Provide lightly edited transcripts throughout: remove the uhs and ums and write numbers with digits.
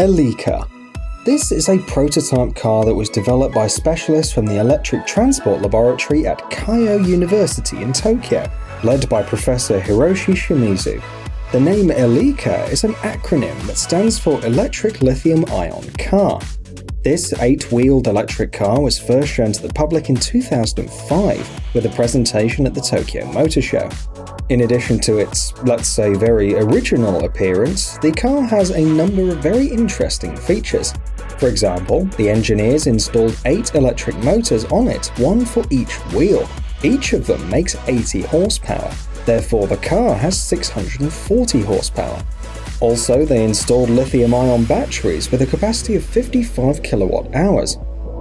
Elika. This is a prototype car that was developed by specialists from the Electric Transport Laboratory at Keio University in Tokyo, led by Professor Hiroshi Shimizu. The name Elika is an acronym that stands for Electric Lithium-Ion Car. This 8-wheeled electric car was first shown to the public in 2005 with a presentation at the Tokyo Motor Show. In addition to its, let's say, very original appearance, the car has a number of very interesting features. For example, the engineers installed 8 electric motors on it, one for each wheel. Each of them makes 80 horsepower. Therefore, the car has 640 horsepower. Also, they installed lithium-ion batteries with a capacity of 55 kilowatt-hours.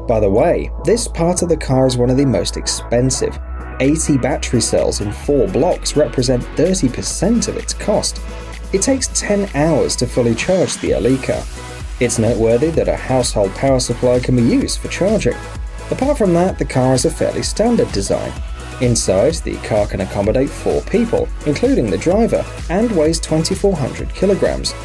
By the way, this part of the car is one of the most expensive. 80 battery cells in 4 blocks represent 30% of its cost. It takes 10 hours to fully charge the Elika. It's noteworthy that a household power supply can be used for charging. Apart from that, the car is a fairly standard design. Inside, the car can accommodate 4 people, including the driver, and weighs 2,400 kilograms.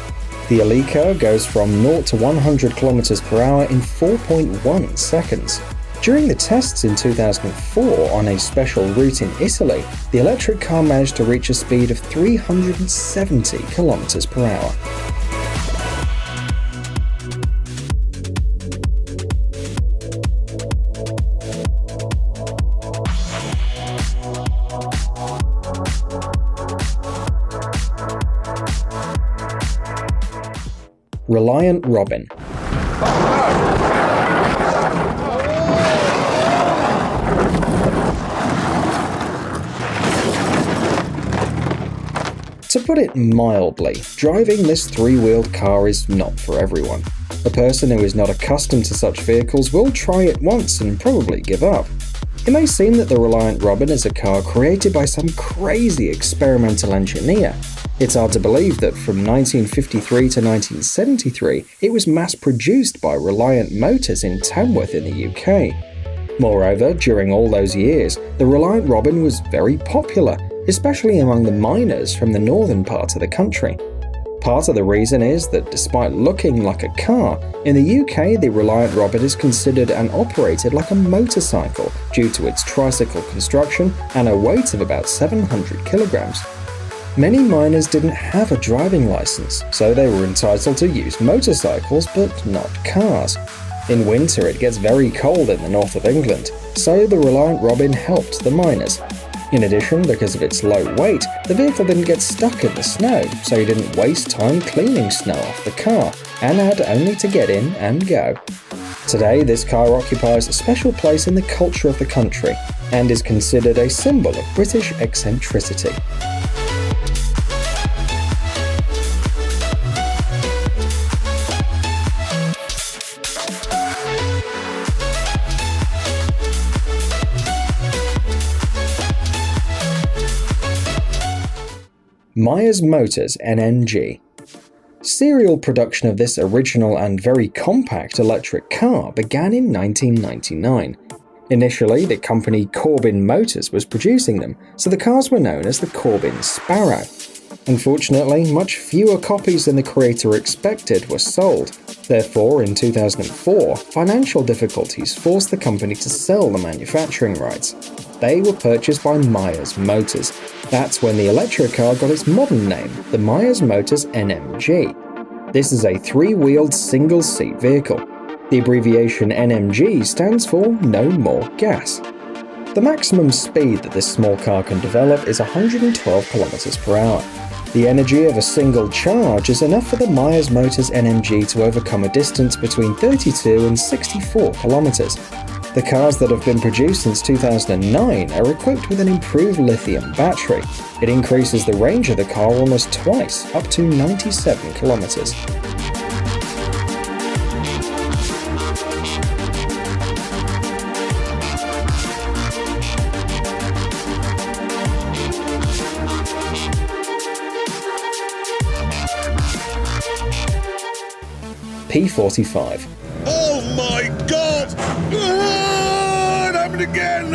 The Elika goes from 0 to 100 kilometers per hour in 4.1 seconds. During the tests in 2004 on a special route in Italy, the electric car managed to reach a speed of 370 kilometers per hour. Reliant Robin. To put it mildly, driving this 3-wheeled car is not for everyone. A person who is not accustomed to such vehicles will try it once and probably give up. It may seem that the Reliant Robin is a car created by some crazy experimental engineer. It's hard to believe that from 1953 to 1973, it was mass-produced by Reliant Motors in Tamworth in the UK. Moreover, during all those years, the Reliant Robin was very popular, especially among the miners from the northern part of the country. Part of the reason is that despite looking like a car, in the UK the Reliant Robin is considered and operated like a motorcycle due to its tricycle construction and a weight of about 700 kilograms. Many miners didn't have a driving license, so they were entitled to use motorcycles but not cars. In winter it gets very cold in the north of England, so the Reliant Robin helped the miners. In addition, because of its low weight, the vehicle didn't get stuck in the snow, so you didn't waste time cleaning snow off the car, and had only to get in and go. Today, this car occupies a special place in the culture of the country, and is considered a symbol of British eccentricity. Myers Motors NMG. Serial production of this original and very compact electric car began in 1999. Initially, the company Corbin Motors was producing them, so the cars were known as the Corbin Sparrow. Unfortunately, much fewer copies than the creator expected were sold. Therefore, in 2004, financial difficulties forced the company to sell the manufacturing rights. They were purchased by Myers Motors. That's when the electric car got its modern name, the Myers Motors NMG. This is a 3-wheeled single-seat vehicle. The abbreviation NMG stands for No More Gas. The maximum speed that this small car can develop is 112 km per hour. The energy of a single charge is enough for the Myers Motors NMG to overcome a distance between 32 and 64 kilometers. The cars that have been produced since 2009 are equipped with an improved lithium battery. It increases the range of the car almost twice, up to 97 kilometers. P45. Oh my god! It happened again!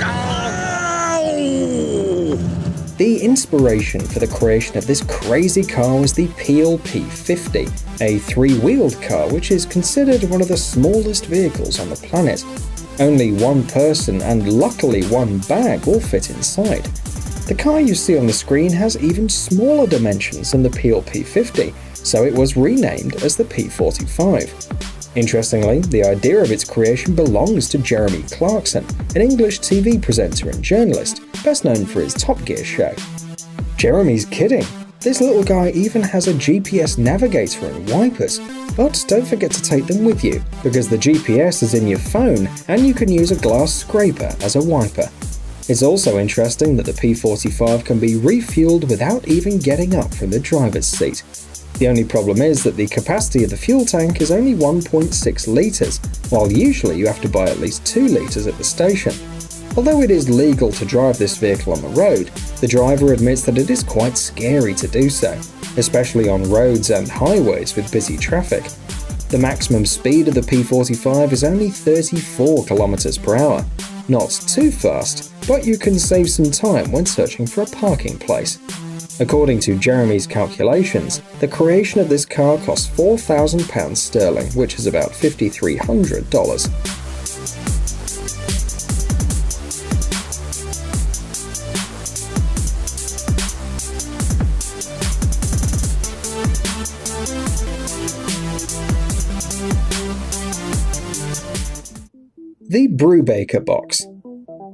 Ow! The inspiration for the creation of this crazy car was the PLP-50, a three-wheeled car which is considered one of the smallest vehicles on the planet. Only one person and luckily one bag will fit inside. The car you see on the screen has even smaller dimensions than the PLP-50, so it was renamed as the P45. Interestingly, the idea of its creation belongs to Jeremy Clarkson, an English TV presenter and journalist, best known for his Top Gear show. Jeremy's kidding. This little guy even has a GPS navigator and wipers. But don't forget to take them with you, because the GPS is in your phone and you can use a glass scraper as a wiper. It's also interesting that the P45 can be refueled without even getting up from the driver's seat. The only problem is that the capacity of the fuel tank is only 1.6 litres, while usually you have to buy at least 2 litres at the station. Although it is legal to drive this vehicle on the road, the driver admits that it is quite scary to do so, especially on roads and highways with busy traffic. The maximum speed of the P45 is only 34 km per hour. Not too fast, but you can save some time when searching for a parking place. According to Jeremy's calculations, the creation of this car cost £4,000 sterling, which is about $5,300. The Brubaker box.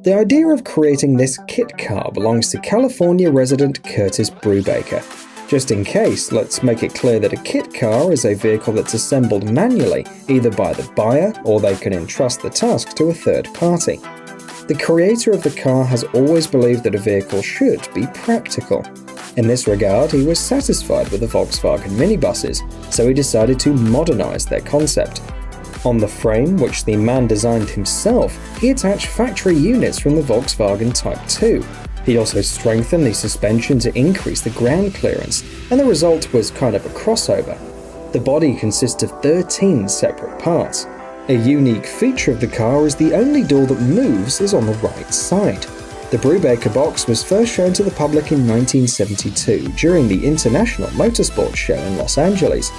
The idea of creating this kit car belongs to California resident Curtis Brubaker. Just in case, let's make it clear that a kit car is a vehicle that's assembled manually, either by the buyer or they can entrust the task to a third party. The creator of the car has always believed that a vehicle should be practical. In this regard, he was satisfied with the Volkswagen minibuses, so he decided to modernize their concept. On the frame, which the man designed himself, he attached factory units from the Volkswagen Type 2. He also strengthened the suspension to increase the ground clearance, and the result was kind of a crossover. The body consists of 13 separate parts. A unique feature of the car is the only door that moves is on the right side. The Brubaker box was first shown to the public in 1972 during the International Motorsports Show in Los Angeles.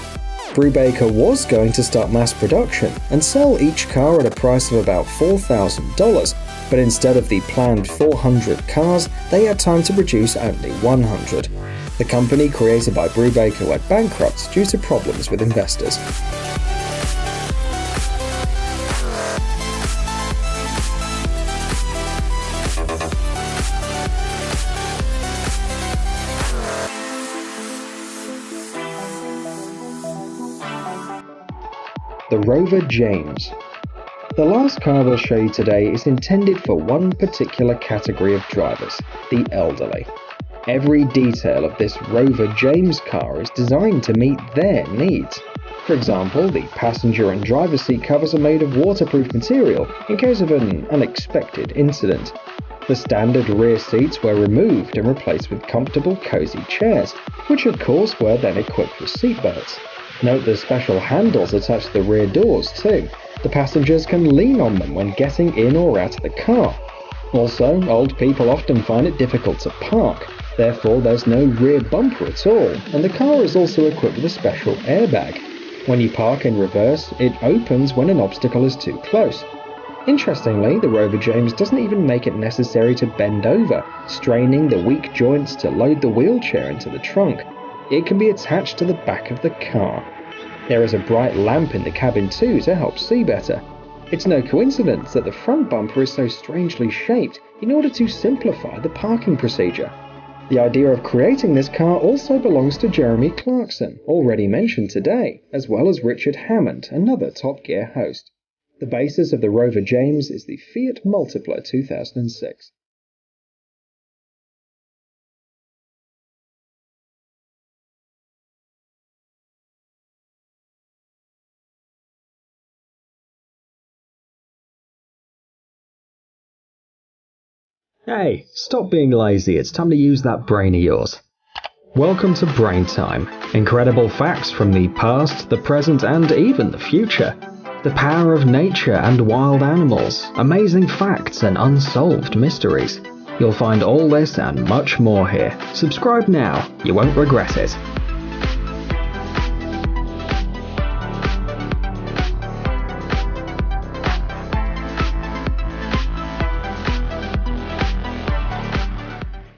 Brubaker was going to start mass production and sell each car at a price of about $4,000, but instead of the planned 400 cars, they had time to produce only 100. The company created by Brubaker went bankrupt due to problems with investors. The Rover James. The last car we'll show you today is intended for one particular category of drivers, the elderly. Every detail of this Rover James car is designed to meet their needs. For example, the passenger and driver seat covers are made of waterproof material in case of an unexpected incident. The standard rear seats were removed and replaced with comfortable, cozy chairs, which of course were then equipped with seatbelts. Note the special handles attached to the rear doors too. The passengers can lean on them when getting in or out of the car. Also, old people often find it difficult to park, therefore there's no rear bumper at all, and the car is also equipped with a special airbag. When you park in reverse, it opens when an obstacle is too close. Interestingly, the Rover James doesn't even make it necessary to bend over, straining the weak joints to load the wheelchair into the trunk. It can be attached to the back of the car. There is a bright lamp in the cabin too to help see better. It's no coincidence that the front bumper is so strangely shaped in order to simplify the parking procedure. The idea of creating this car also belongs to Jeremy Clarkson, already mentioned today, as well as Richard Hammond, another Top Gear host. The basis of the Rover James is the Fiat Multipla 2006. Hey, stop being lazy, it's time to use that brain of yours. Welcome to Brain Time. Incredible facts from the past, the present, and even the future. The power of nature and wild animals, amazing facts and unsolved mysteries. You'll find all this and much more here. Subscribe now, you won't regret it.